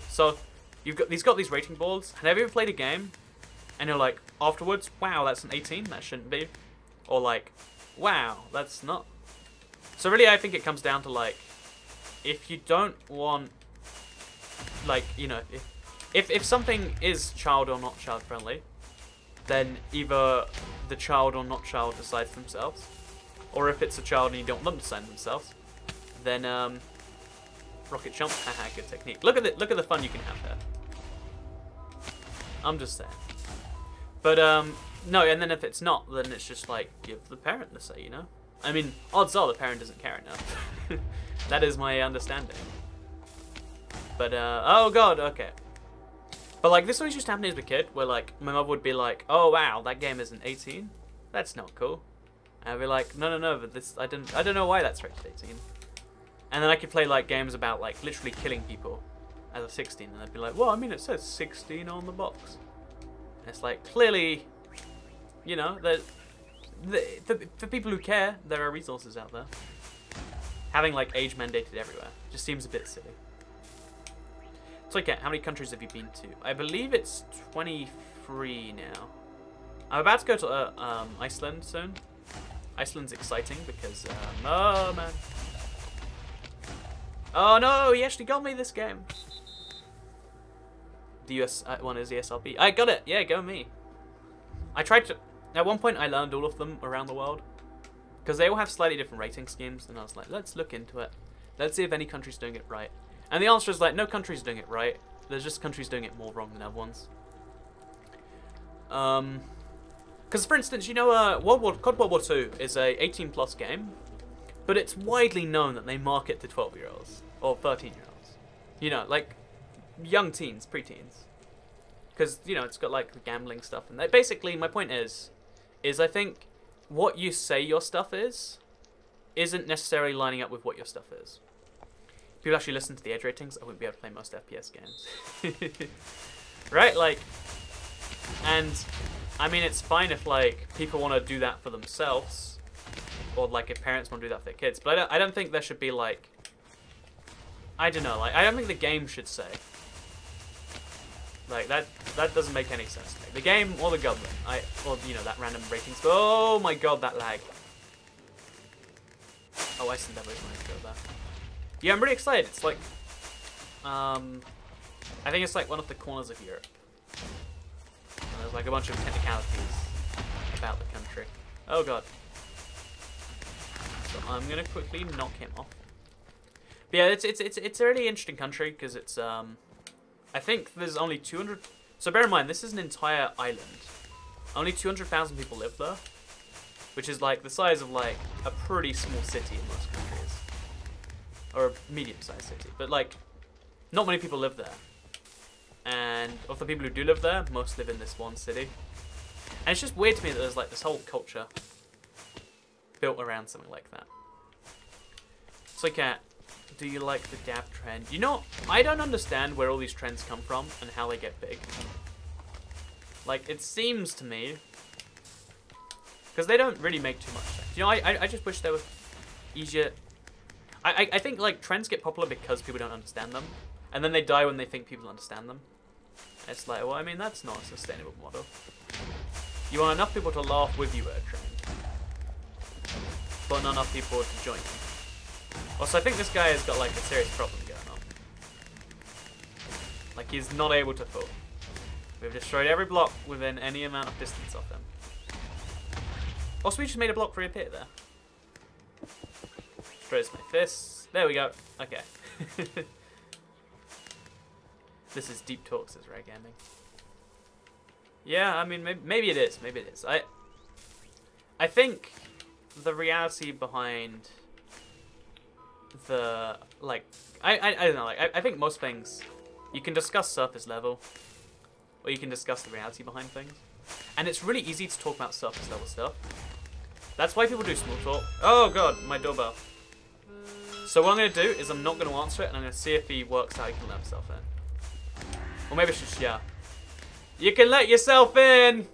So, he's got these rating boards. Have you ever played a game, and you're like, afterwards, wow, that's an 18? That shouldn't be. Or, like, wow, that's not... So really, I think it comes down to, like, if you don't want, like, you know, if something is child or not child friendly, then either the child or not child decides themselves, or if it's a child and you don't want them to decide themselves, then rocket jump, haha, good technique. Look at the fun you can have there. I'm just saying. But no, and then if it's not, then it's just like give the parent the say, you know. I mean, odds are the parent doesn't care enough. That is my understanding. But, oh god, okay. But, like, this always used to happen as a kid, where, like, my mother would be like, oh, wow, that game isn't 18? That's not cool. And I'd be like, no, but this, I don't know why that's rated 18. And then I could play, like, games about, like, literally killing people as a 16, and I'd be like, well, I mean, it says 16 on the box. And it's like, clearly, you know, for people who care, there are resources out there. Having, like, age mandated everywhere just seems a bit silly. So, okay, how many countries have you been to? I believe it's 23 now. I'm about to go to Iceland soon. Iceland's exciting because, oh, man. Oh, no, he actually got me this game. The US one is ESRB. I got it. Yeah, go me. I tried to... At one point, I learned all of them around the world. Because they all have slightly different rating schemes. And I was like, let's look into it. Let's see if any country's doing it right. And the answer is like, no country's doing it right. There's just countries doing it more wrong than other ones. Because, for instance, you know, COD World War II is a 18+ game. But it's widely known that they market to 12-year-olds. Or 13-year-olds. You know, like, young teens, preteens. Because, you know, it's got, like, the gambling stuff. And basically, my point is I think what you say your stuff isn't necessarily lining up with what your stuff is. If people actually listen to the age ratings, I wouldn't be able to play most FPS games. Right? Like, and, I mean, it's fine if, like, people want to do that for themselves. Or, like, if parents want to do that for their kids. But I don't think there should be, like, I don't know, like, I don't think the game should say. Like, that doesn't make any sense to me. The game or the government, or, you know, that random ratings. Oh my god, that lag. Oh, Iceland definitely wanted to go there. Yeah, I'm really excited. It's like, I think it's like one of the corners of Europe. And there's like a bunch of technicalities about the country. Oh god. So I'm gonna quickly knock him off. But yeah, it's a really interesting country because it's I think there's only 200. So bear in mind, this is an entire island. Only 200,000 people live there, which is like the size of like a pretty small city in most countries, or a medium-sized city. But like, not many people live there. And of the people who do live there, most live in this one city. And it's just weird to me that there's like this whole culture built around something like that. So, Do you like the dab trend? You know, I don't understand where all these trends come from and how they get big. Like, it seems to me, because they don't really make too much sense. You know, I just wish they were easier. I think, like, trends get popular because people don't understand them. And then they die when they think people understand them. It's like, well, I mean, that's not a sustainable model. You want enough people to laugh with you at a trend, but not enough people to join you. Also, I think this guy has got, like, a serious problem going on. Like, he's not able to fall. We've destroyed every block within any amount of distance of him. Also, we just made a block reappear there. Destroys my fists. There we go. Okay. This is Deep Talks, says Ray Gaming. Yeah, I mean, maybe it is. Maybe it is. I think the reality behind the, like, I don't know, like, I think most things, you can discuss surface level, or you can discuss the reality behind things. And it's really easy to talk about surface level stuff. That's why people do small talk. Oh god, my doorbell. So what I'm going to do is I'm not going to answer it, and I'm going to see if he works out he can let himself in. Or maybe it's just, yeah. You can let yourself in!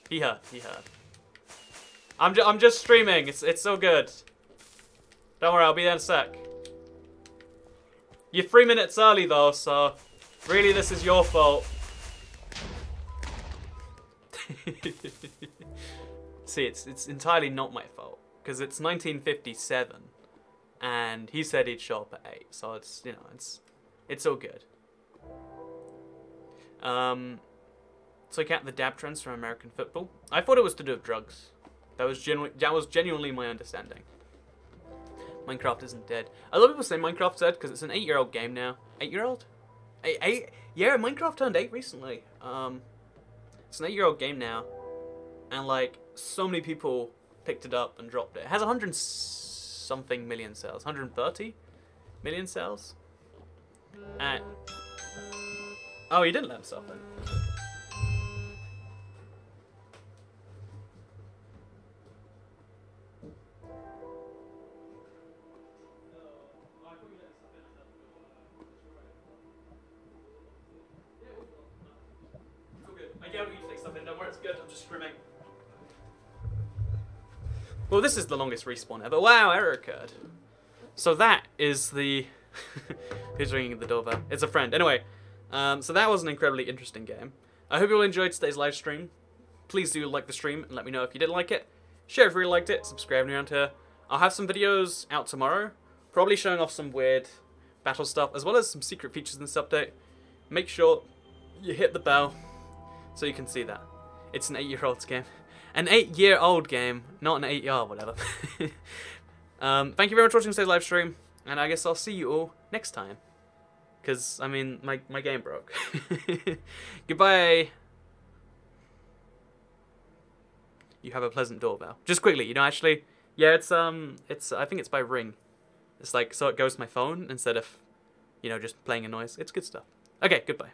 He heard. I'm just streaming. It's so good. Don't worry, I'll be there in a sec. You're 3 minutes early though, so really this is your fault. See, it's entirely not my fault, because it's 1957, and he said he'd show up at 8, so it's, you know, it's all good. So I count the dab trends from American football. I thought it was to do with drugs. That was genuinely my understanding. Minecraft isn't dead. A lot of people say Minecraft's dead because it's an 8-year-old game now. 8-year-old? 8? Yeah, Minecraft turned 8 recently. It's an 8-year-old game now, and like so many people picked it up and dropped it. It has 100-something million sales, 130 million sales. And oh, he didn't let himself in. I get what you take stuff in, don't worry, it's good, I'm just scrimming. Well, this is the longest respawn ever. Wow, error occurred. So that is the... Who's ringing the doorbell? It's a friend. Anyway, so that was an incredibly interesting game. I hope you all enjoyed today's live stream. Please do like the stream and let me know if you did like it. Share if you really liked it, subscribe around here. I'll have some videos out tomorrow, probably showing off some weird battle stuff, as well as some secret features in this update. Make sure you hit the bell so you can see that. It's an 8-year-old game. An 8-year-old game, not an 8-year, whatever. Thank you very much for watching today's live stream, and I guess I'll see you all next time. Because, I mean, my game broke. Goodbye. You have a pleasant doorbell. Just quickly, you know, actually, yeah, it's I think it's by Ring. It's like, so it goes to my phone instead of, you know, just playing a noise. It's good stuff. Okay, goodbye.